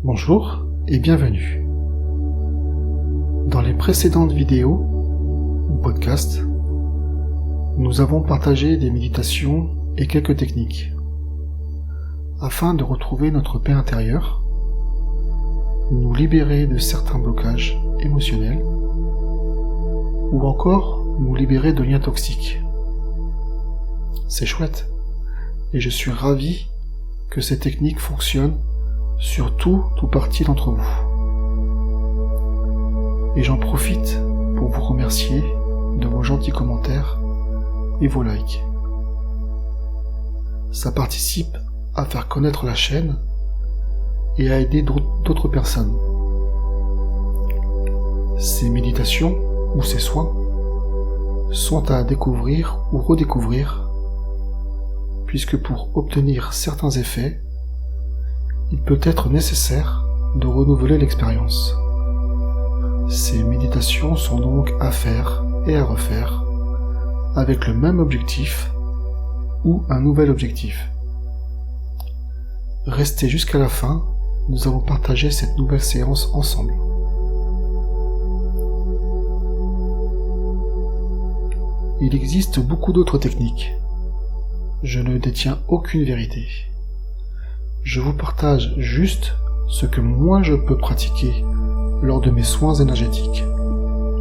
Bonjour et bienvenue. Dans les précédentes vidéos ou podcasts, nous avons partagé des méditations et quelques techniques afin de retrouver notre paix intérieure, nous libérer de certains blocages émotionnels ou encore nous libérer de liens toxiques. C'est chouette et je suis ravi que ces techniques fonctionnent sur tout ou partie d'entre vous. Et j'en profite pour vous remercier de vos gentils commentaires et vos likes. Ça participe à faire connaître la chaîne et à aider d'autres personnes. Ces méditations ou ces soins sont à découvrir ou redécouvrir, puisque pour obtenir certains effets, il peut être nécessaire de renouveler l'expérience. Ces méditations sont donc à faire et à refaire avec le même objectif ou un nouvel objectif. Restez jusqu'à la fin, nous allons partager cette nouvelle séance ensemble. Il existe beaucoup d'autres techniques. Je ne détiens aucune vérité. Je vous partage juste ce que moi je peux pratiquer lors de mes soins énergétiques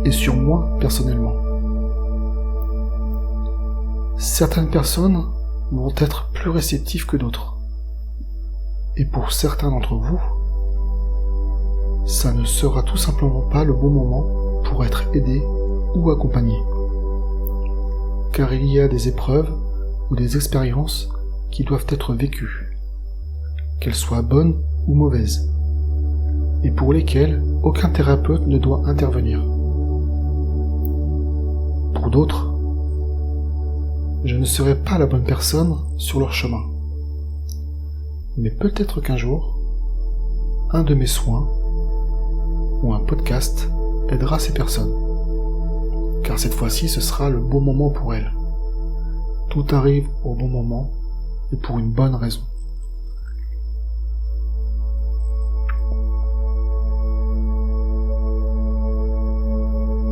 et sur moi personnellement. Certaines personnes vont être plus réceptives que d'autres. Et pour certains d'entre vous, ça ne sera tout simplement pas le bon moment pour être aidé ou accompagné. Car il y a des épreuves ou des expériences qui doivent être vécues, qu'elles soient bonnes ou mauvaises, et pour lesquelles aucun thérapeute ne doit intervenir. Pour d'autres, je ne serai pas la bonne personne sur leur chemin. Mais peut-être qu'un jour, un de mes soins ou un podcast aidera ces personnes, car cette fois-ci ce sera le bon moment pour elles. Tout arrive au bon moment et pour une bonne raison.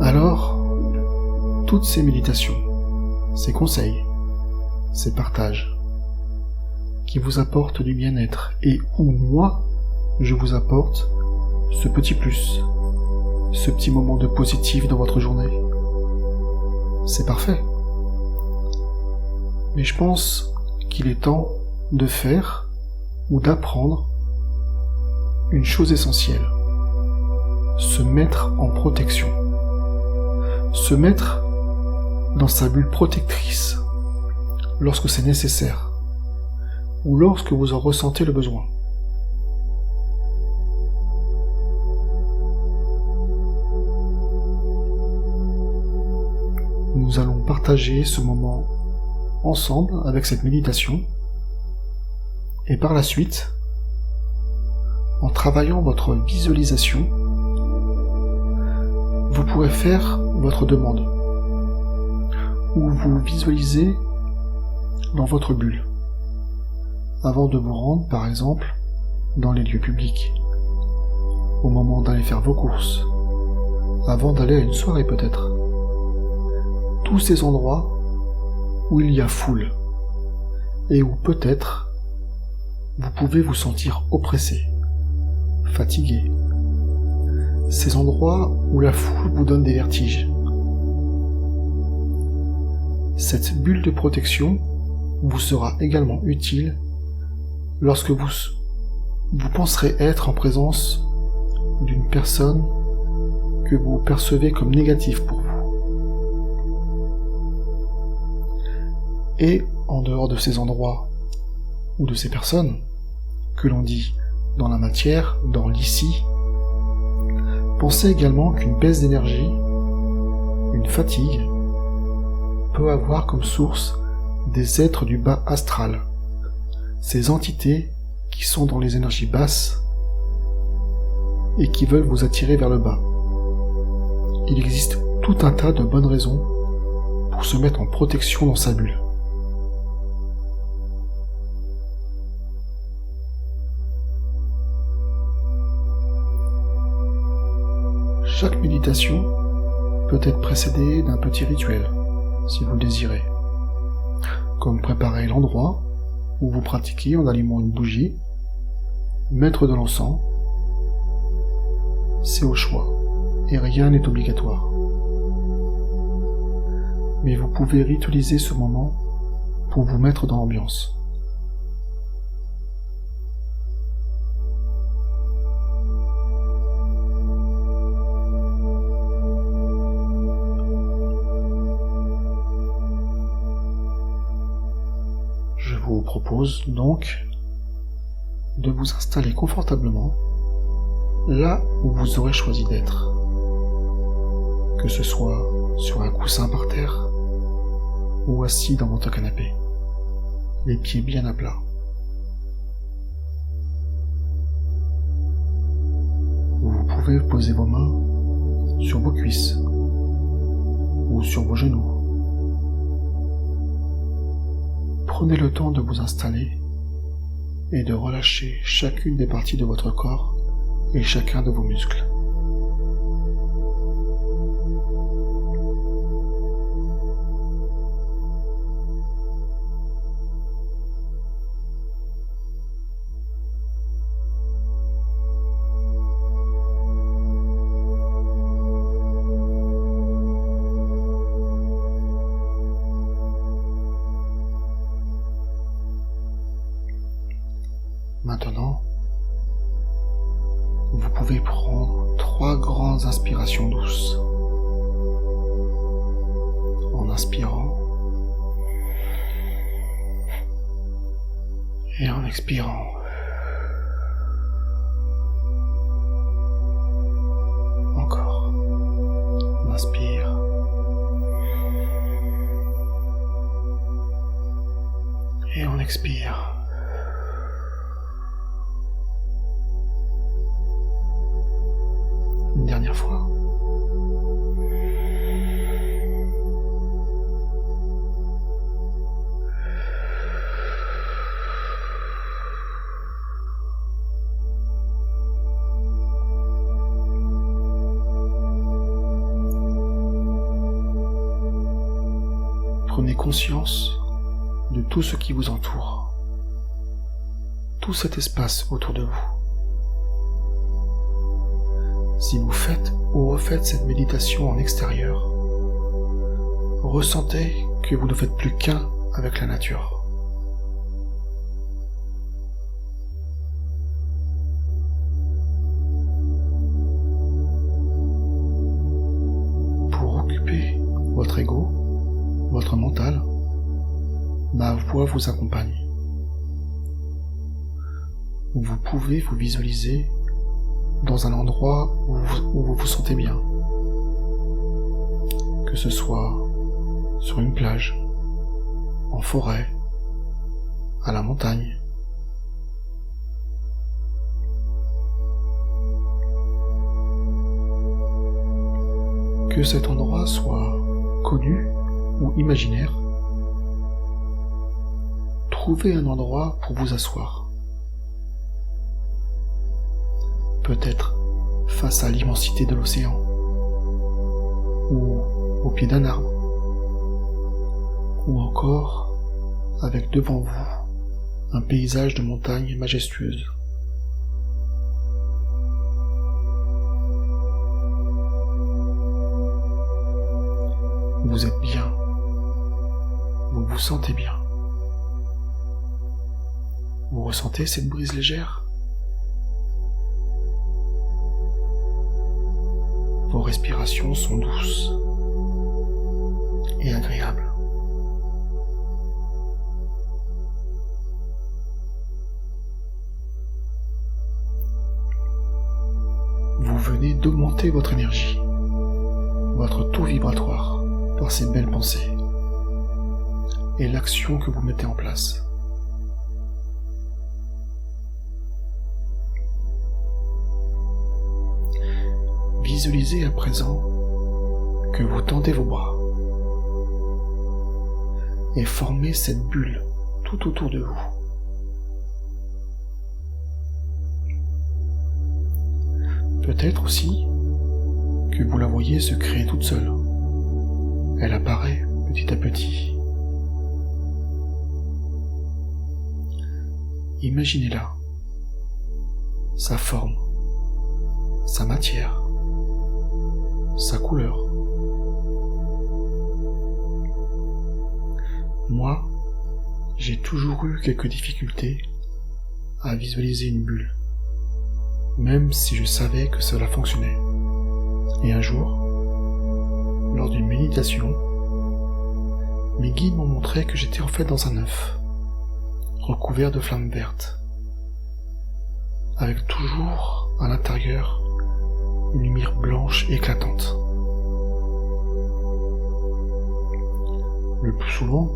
Alors, toutes ces méditations, ces conseils, ces partages, qui vous apportent du bien-être et où moi, je vous apporte ce petit plus, ce petit moment de positif dans votre journée. C'est parfait. Mais je pense qu'il est temps de faire ou d'apprendre une chose essentielle. Se mettre en protection. Se mettre dans sa bulle protectrice lorsque c'est nécessaire ou lorsque vous en ressentez le besoin. Nous allons partager ce moment ensemble avec cette méditation et par la suite, en travaillant votre visualisation, vous pourrez faire votre demande ou vous visualisez dans votre bulle avant de vous rendre par exemple dans les lieux publics, au moment d'aller faire vos courses, avant d'aller à une soirée peut-être. Tous ces endroits où il y a foule et où peut-être vous pouvez vous sentir oppressé, fatigué. Ces endroits où la foule vous donne des vertiges. Cette bulle de protection vous sera également utile lorsque vous penserez être en présence d'une personne que vous percevez comme négative pour vous. Et en dehors de ces endroits ou de ces personnes, que l'on dit dans la matière, dans l'ici, pensez également qu'une baisse d'énergie, une fatigue, peut avoir comme source des êtres du bas astral, ces entités qui sont dans les énergies basses et qui veulent vous attirer vers le bas. Il existe tout un tas de bonnes raisons pour se mettre en protection dans sa bulle. Chaque méditation peut être précédée d'un petit rituel, si vous le désirez, comme préparer l'endroit où vous pratiquez en allumant une bougie, mettre de l'encens. C'est au choix, et rien n'est obligatoire. Mais vous pouvez ritualiser ce moment pour vous mettre dans l'ambiance. Je vous propose donc de vous installer confortablement là où vous aurez choisi d'être, que ce soit sur un coussin par terre ou assis dans votre canapé, les pieds bien à plat. Vous pouvez poser vos mains sur vos cuisses ou sur vos genoux. Prenez le temps de vous installer et de relâcher chacune des parties de votre corps et chacun de vos muscles. Maintenant, vous pouvez prendre 3 grandes inspirations douces. En inspirant et en expirant. Encore. On inspire. Et on expire. Une dernière fois. Prenez conscience de tout ce qui vous entoure, tout cet espace autour de vous. Si vous faites ou refaites cette méditation en extérieur, ressentez que vous ne faites plus qu'un avec la nature. Pour occuper votre ego, votre mental, ma voix vous accompagne. Vous pouvez vous visualiser dans un endroit où vous vous sentez bien, que ce soit sur une plage, en forêt, à la montagne. Que cet endroit soit connu ou imaginaire, trouvez un endroit pour vous asseoir. Peut-être face à l'immensité de l'océan, ou au pied d'un arbre, ou encore avec devant vous un paysage de montagne majestueuse. Vous êtes bien, vous vous sentez bien. Vous ressentez cette brise légère ? Vos respirations sont douces et agréables. Vous venez d'augmenter votre énergie, votre taux vibratoire par ces belles pensées et l'action que vous mettez en place. Visualisez à présent que vous tendez vos bras et formez cette bulle tout autour de vous. Peut-être aussi que que vous la voyez se créer toute seule. Elle apparaît petit à petit. Imaginez-la, sa forme, sa matière, sa couleur. Moi, j'ai toujours eu quelques difficultés à visualiser une bulle, même si je savais que cela fonctionnait. Et un jour, lors d'une méditation, mes guides m'ont montré que j'étais en fait dans un œuf, recouvert de flammes vertes, avec toujours à l'intérieur une lumière blanche éclatante. Le plus souvent,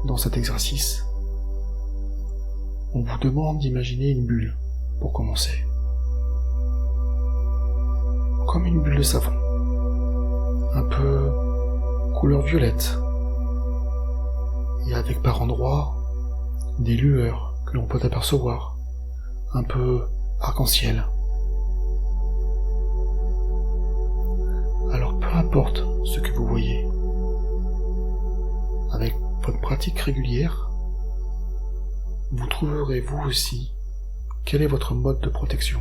dans cet exercice, on vous demande d'imaginer une bulle pour commencer. Comme une bulle de savon, un peu couleur violette, et avec par endroits des lueurs que l'on peut apercevoir, un peu arc-en-ciel. Alors peu importe ce que vous voyez, avec votre pratique régulière, vous trouverez vous aussi quel est votre mode de protection.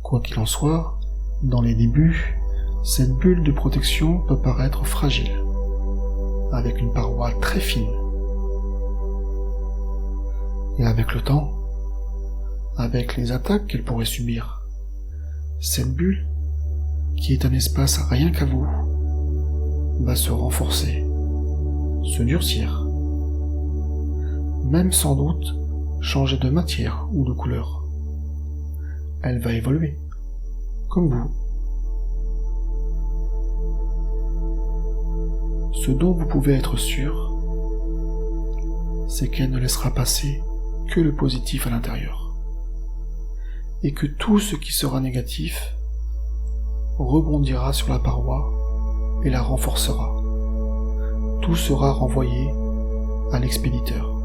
Quoi qu'il en soit, dans les débuts, cette bulle de protection peut paraître fragile, avec une paroi très fine. Et avec le temps, avec les attaques qu'elle pourrait subir, cette bulle, qui est un espace rien qu'à vous, va se renforcer, se durcir, même sans doute changer de matière ou de couleur. Elle va évoluer, comme vous. Ce dont vous pouvez être sûr, c'est qu'elle ne laissera passer que le positif à l'intérieur, et que tout ce qui sera négatif rebondira sur la paroi et la renforcera. Tout sera renvoyé à l'expéditeur.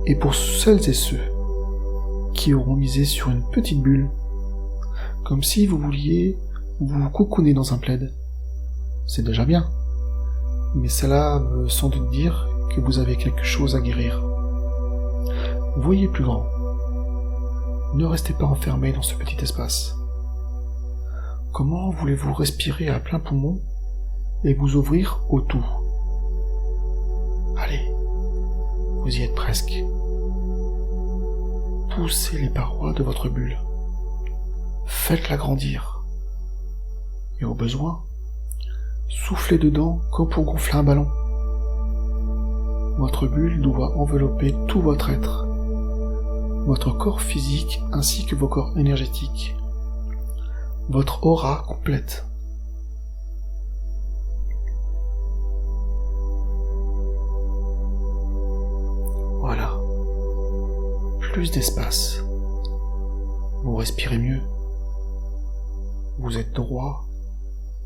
Et pour celles et ceux qui auront misé sur une petite bulle, comme si vous vouliez vous cocooner dans un plaid, c'est déjà bien, mais cela veut sans doute dire que vous avez quelque chose à guérir. Voyez plus grand. Ne restez pas enfermé dans ce petit espace. Comment voulez-vous respirer à plein poumon et vous ouvrir au tout? Allez, vous y êtes presque. Poussez les parois de votre bulle. Faites-la grandir. Et au besoin, soufflez dedans comme pour gonfler un ballon. Votre bulle doit envelopper tout votre être, votre corps physique ainsi que vos corps énergétiques, votre aura complète. Voilà. Plus d'espace. Vous respirez mieux. Vous êtes droit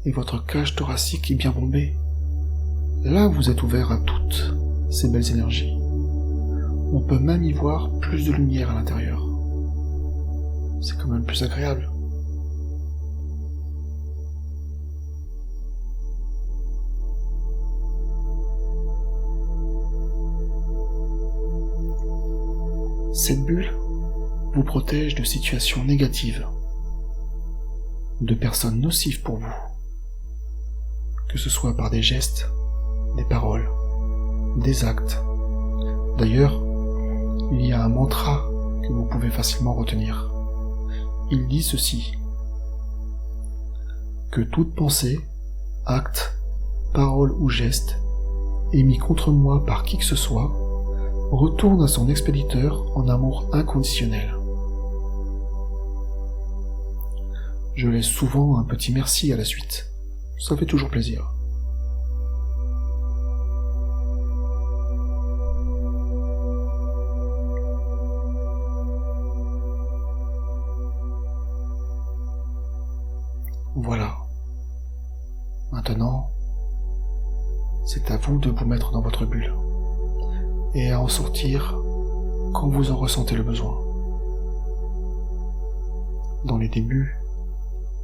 et votre cage thoracique est bien bombée. Là, vous êtes ouvert à toutes ces belles énergies. On peut même y voir plus de lumière à l'intérieur. C'est quand même plus agréable. Cette bulle vous protège de situations négatives, de personnes nocives pour vous, que ce soit par des gestes, des paroles, des actes. D'ailleurs, il y a un mantra que vous pouvez facilement retenir. Il dit ceci: que toute pensée, acte, parole ou geste émis contre moi par qui que ce soit retourne à son expéditeur en amour inconditionnel. Je laisse souvent un petit merci à la suite. Ça fait toujours plaisir. Maintenant, c'est à vous de vous mettre dans votre bulle et à en sortir quand vous en ressentez le besoin. Dans les débuts,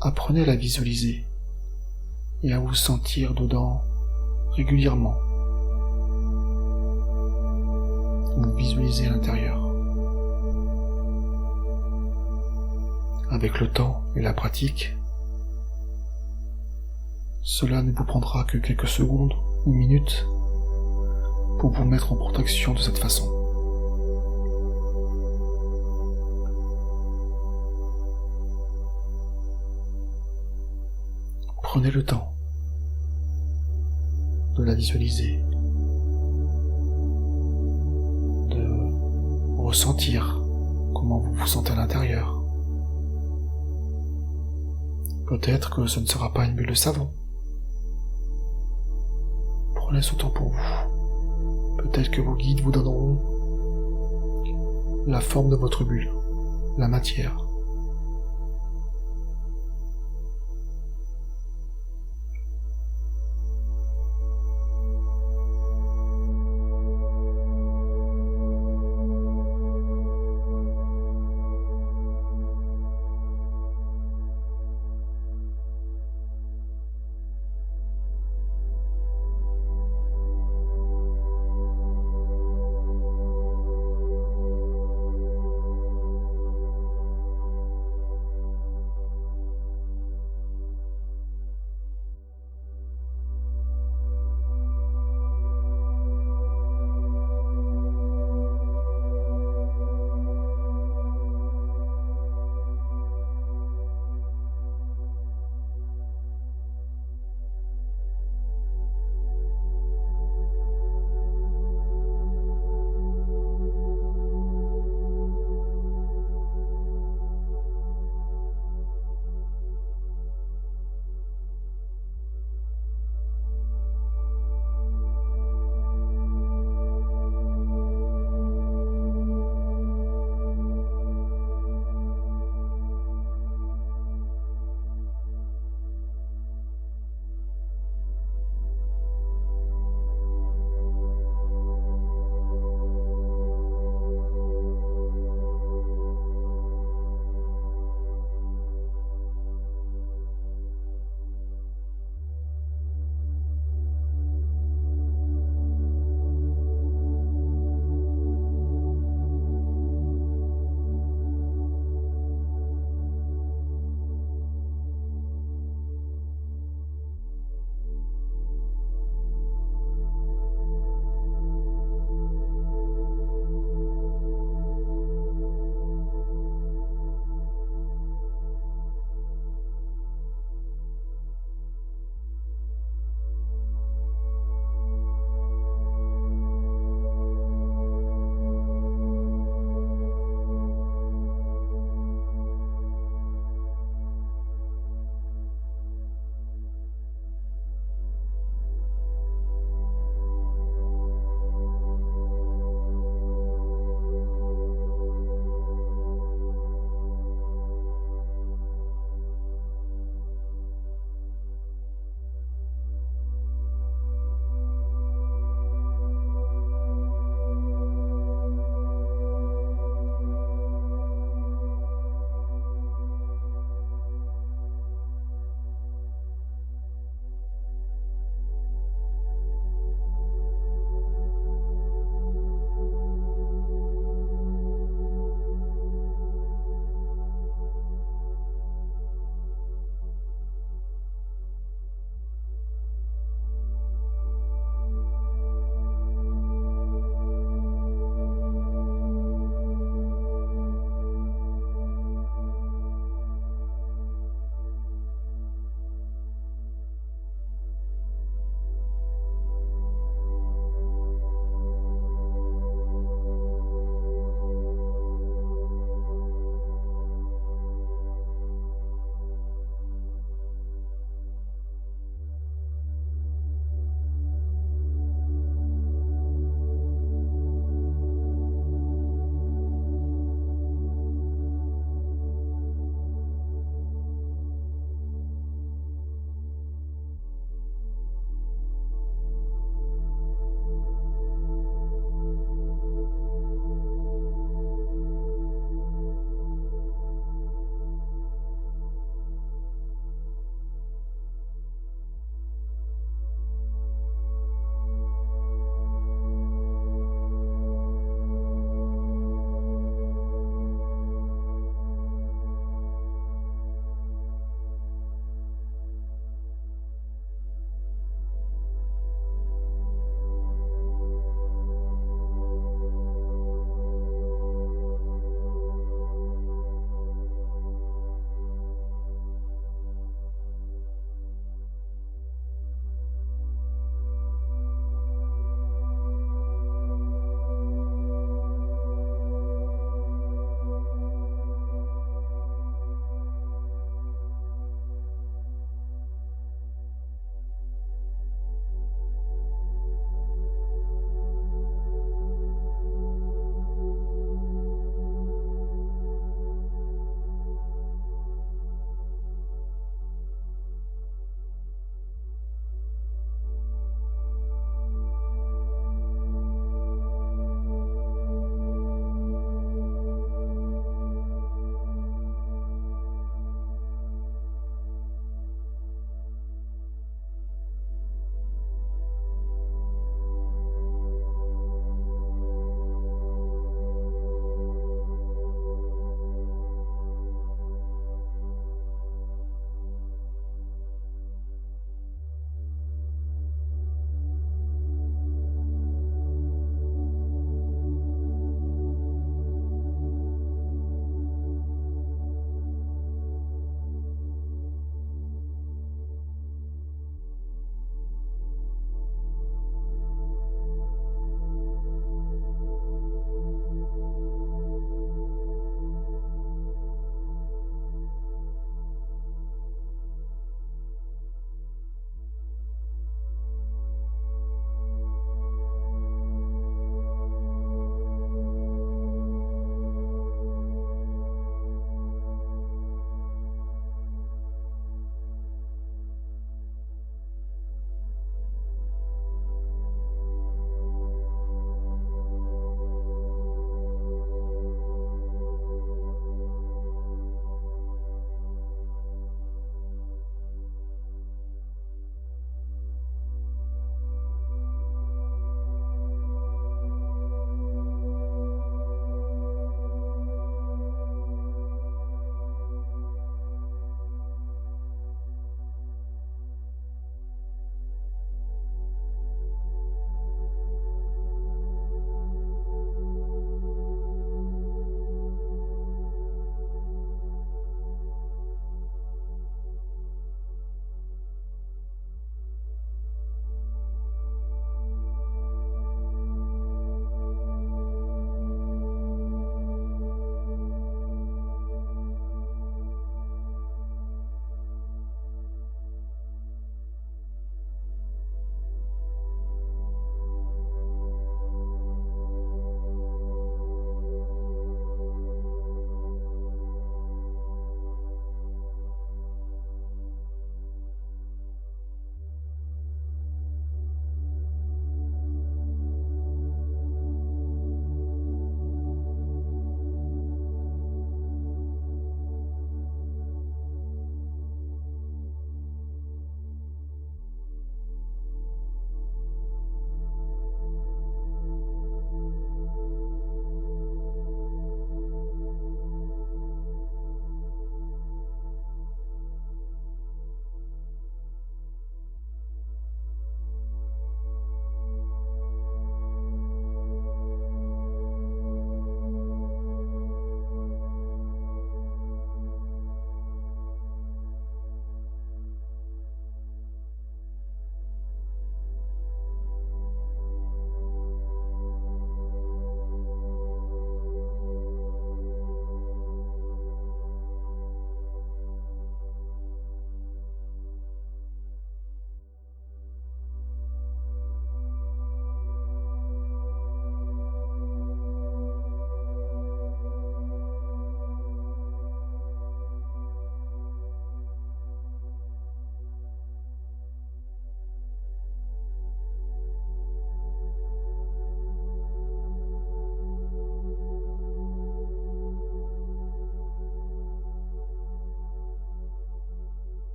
apprenez à la visualiser et à vous sentir dedans régulièrement. Vous visualisez à l'intérieur. Avec le temps et la pratique, cela ne vous prendra que quelques secondes ou minutes pour vous mettre en protection de cette façon. Prenez le temps de la visualiser, de ressentir comment vous vous sentez à l'intérieur. Peut-être que ce ne sera pas une bulle de savon. Prenez ce temps pour vous. Peut-être que vos guides vous donneront la forme de votre bulle, la matière.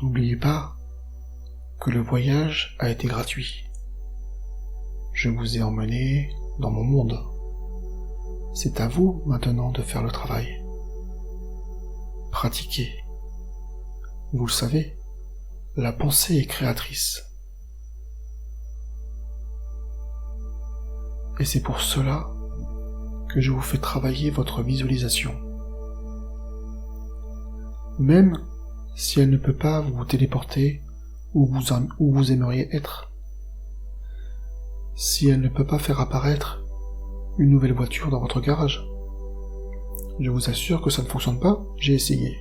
N'oubliez pas que le voyage a été gratuit. Je vous ai emmené dans mon monde. C'est à vous maintenant de faire le travail. Pratiquez. Vous le savez, la pensée est créatrice. Et c'est pour cela que je vous fais travailler votre visualisation. Même si elle ne peut pas vous téléporter où vous aimeriez être, si elle ne peut pas faire apparaître une nouvelle voiture dans votre garage, je vous assure que ça ne fonctionne pas, j'ai essayé.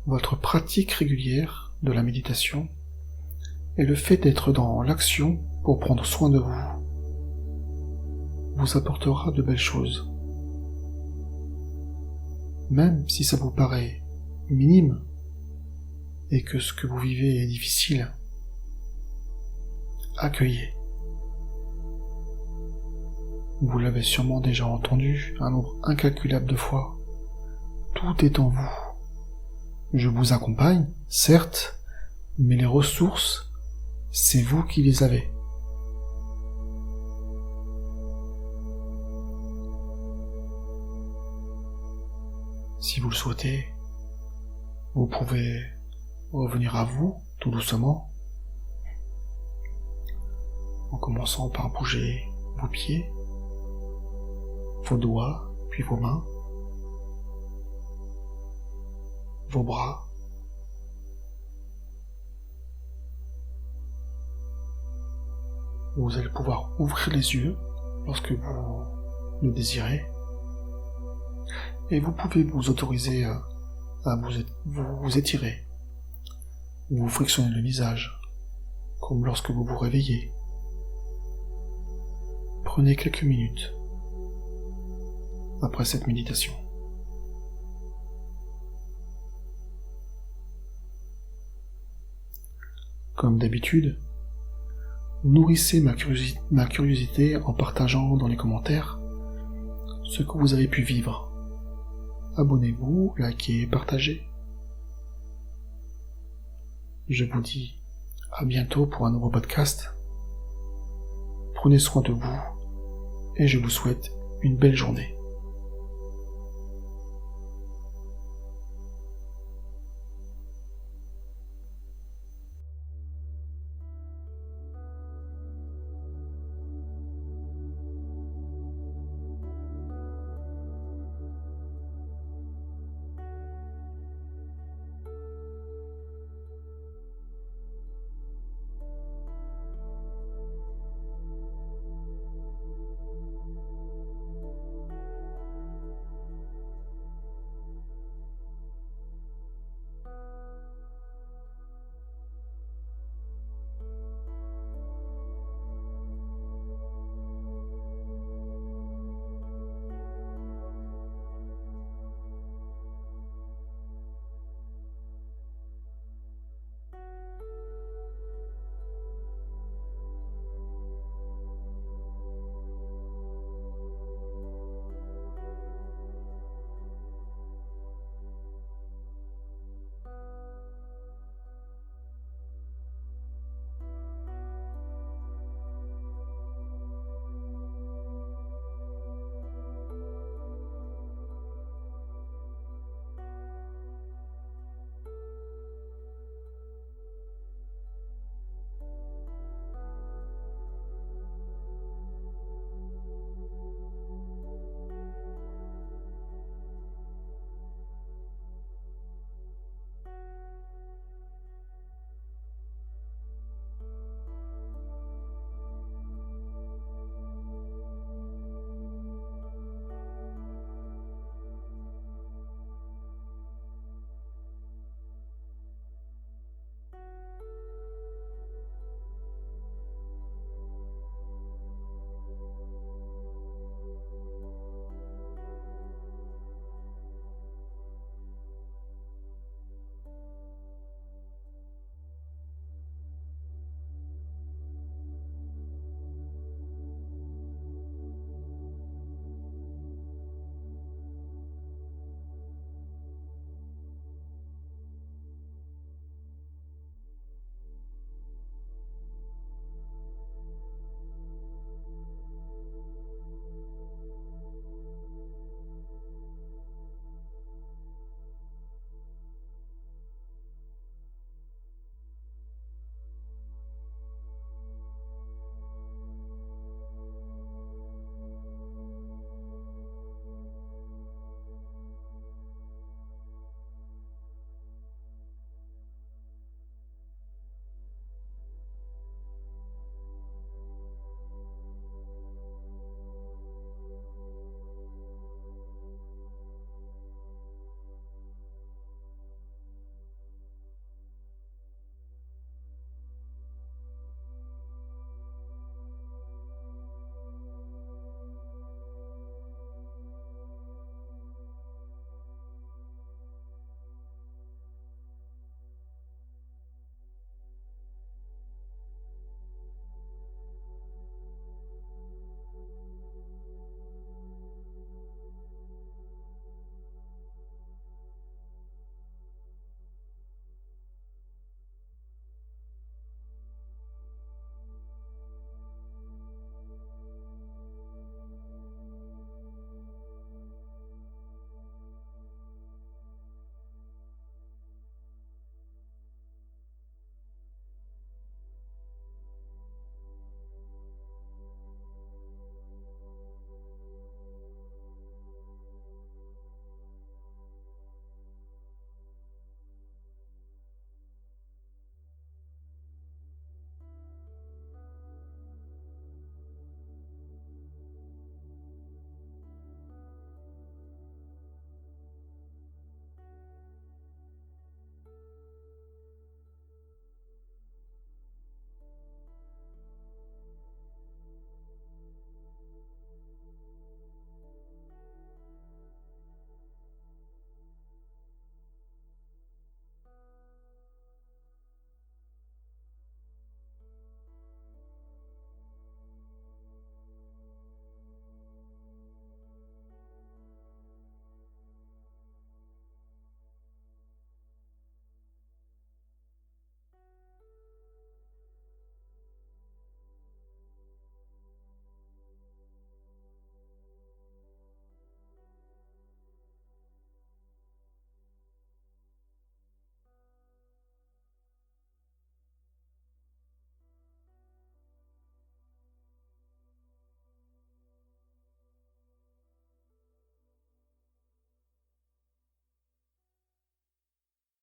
Votre pratique régulière de la méditation et le fait d'être dans l'action pour prendre soin de vous apportera de belles choses. Même si ça vous paraît minime et que ce que vous vivez est difficile, accueillez. Vous l'avez sûrement déjà entendu un nombre incalculable de fois. Tout est en vous. Je vous accompagne, certes, mais les ressources, c'est vous qui les avez. Si vous le souhaitez, vous pouvez revenir à vous tout doucement, en commençant par bouger vos pieds, vos doigts, puis vos mains, vos bras. Vous allez pouvoir ouvrir les yeux lorsque vous le désirez. Et vous pouvez vous autoriser à vous étirer. Vous frictionnez le visage, comme lorsque vous vous réveillez. Prenez quelques minutes après cette méditation. Comme d'habitude, nourrissez ma curiosité en partageant dans les commentaires ce que vous avez pu vivre. Abonnez-vous, likez, partagez. Je vous dis à bientôt pour un nouveau podcast. Prenez soin de vous et je vous souhaite une belle journée.